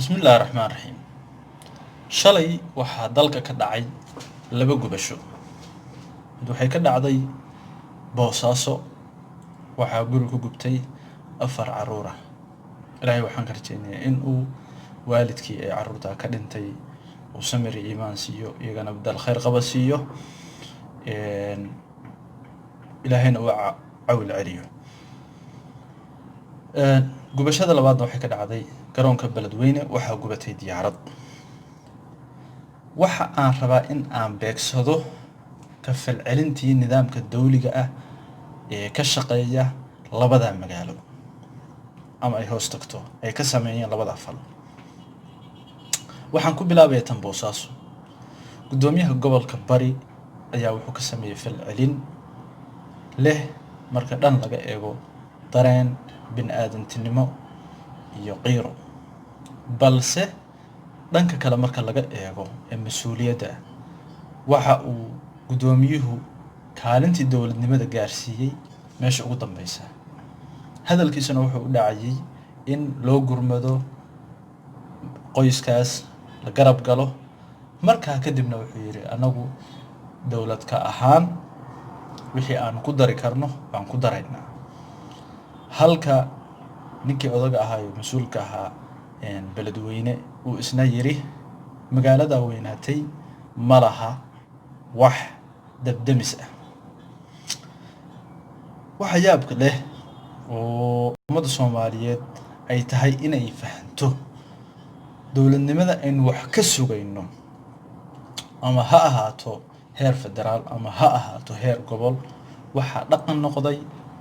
بسم الله الرحمن الرحيم shalay waxaa dalka ka dhacay laba gubasho mid waxay ka dhacday Boosaaso waxaa guri ku gubtay 4 caruur ah ilaahay waxaan ka rajaynayaa in uu waalidkii ay caruurta ka dhintay uu samir iyo iimaan siiyo iyagana badal khayr qaba siiyo ilaahayna uu cawl celiyo gubashada labaadna waxay ka dhacday garoonka Beledweyne waxaa gubatay diyaarad waxa aan rabaa in aan beegsado ka falcelintii nidaamka dawliga ah ee ka shaqeeya labada magaalo ama ay hoos tagto ay ka sameeyeen labada fal waxaan ku bilaabay tan Boosaaso gudoomiyaha gobolka Bari ayaa wuxuu ka sameeyay falcelin leh marka dhan laga eego dareen bini'aadantinimo iyo qiiro balse dhanka kale marka laga eego ee mas'uuliyadda waxa uu gudoomiyuhu kaalintii dawladnimada gaarsiiyay meesha ugu dambaysa hadalkiisana wuxuu u dhacayay in loo gurmado qoyskaas la garab galo markaa kadibna wuxuu yiri anagu dawlad ka ahaan wixii aan ku dari karno baan ku daraynaa halka ninkii odaga ahaa ee mas'uulka ahaa Beledweyne uu isna yiri magaalada weynaatay malaha wax dabdamis ah waxa yaabka leh oo ummadda Soomaaliyeed ay tahay inay fahanto dawladnimada in wax ka sugayno ama ha ahaato heer federaal ama ha ahaato heer gobol waxa dhaqan noqday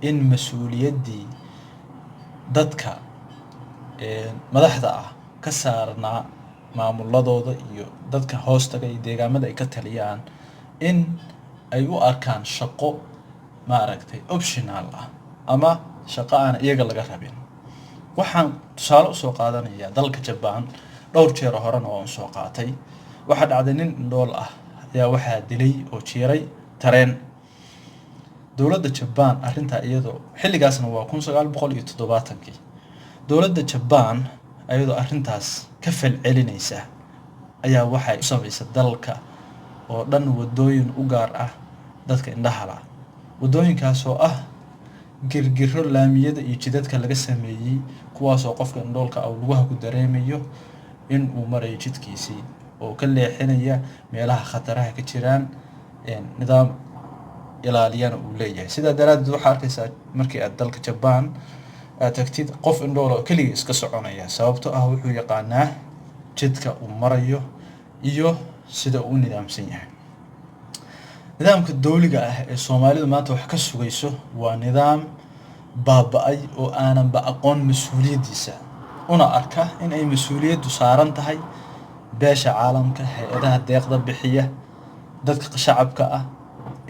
in mas'uuliyadii dadka madaxda ah ka saarnaa maamuladooda iyo dadka hoostaga iyo deegaamada ay ka taliyaan in ay u arkaan shaqo ma aragtay optional ah ama shaqo aan iyaga laga rabin waxaan tusaale u soo qaadanayaa dalka Japan dhowr jeer horena oo soo qaatay waxa dhacday nin indhool ah ayaa waxa dilay oo jiiray tareen dawladda Japan arinta iyadoo xilligaasna waa 1970kii dawladda Japan ayadoo arintaas ka falcelinaysa ayaa waxay u sameysay dalka oo dhan wadooyin u gaar ah dadka indhaha la wadooyinkaas oo ah girgiro laamiyada iyo jidadka laga sameeyay kuwaas oo qofka indhoolka ah lugaha ku dareemayo in uu maray jidkiisii oo ka leexinaya meelaha khataraha ka jiraan nidaam ilaaliyana uu leeyahay sida daraaddeed waxa arkaysaa markii aad dalka Japan tagtid qof indhool oo kaliya iska soconaya sababtoo ah wuxuu yaqaanaa jidka uu marayo iyo sida uu nidaamsan yahay nidaamka dawliga ah ee Soomaalidu maanta wax ka sugayso waa nidaam baaba'ay oo aanan ba aqoon mas'uuliyadiisa una arka in ay mas'uuliyadu saaran tahay beesha caalamka hay'adaha deeqda bixiya dadka shacabka ah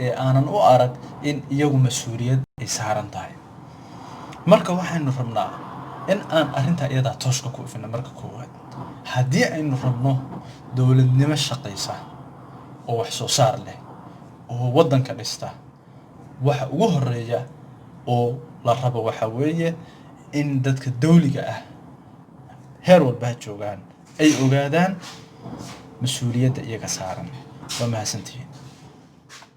ee aanan u arag in iyagu mas'uuliyad ay saaran tahay marka waxaanu rabnaa in aan arinta iyada tooska ku ifina marka koowaad haddii aynu rabno dawladnimo shaqaysa oo wax soo saar leh oo wadanka dhista waxa ugu horeeya oo la rabo waxa weeye in dadka dawliga ah heer walba joogaan ay ogaadaan mas'uuliyadda iyaga saaran waa mahadsantihiin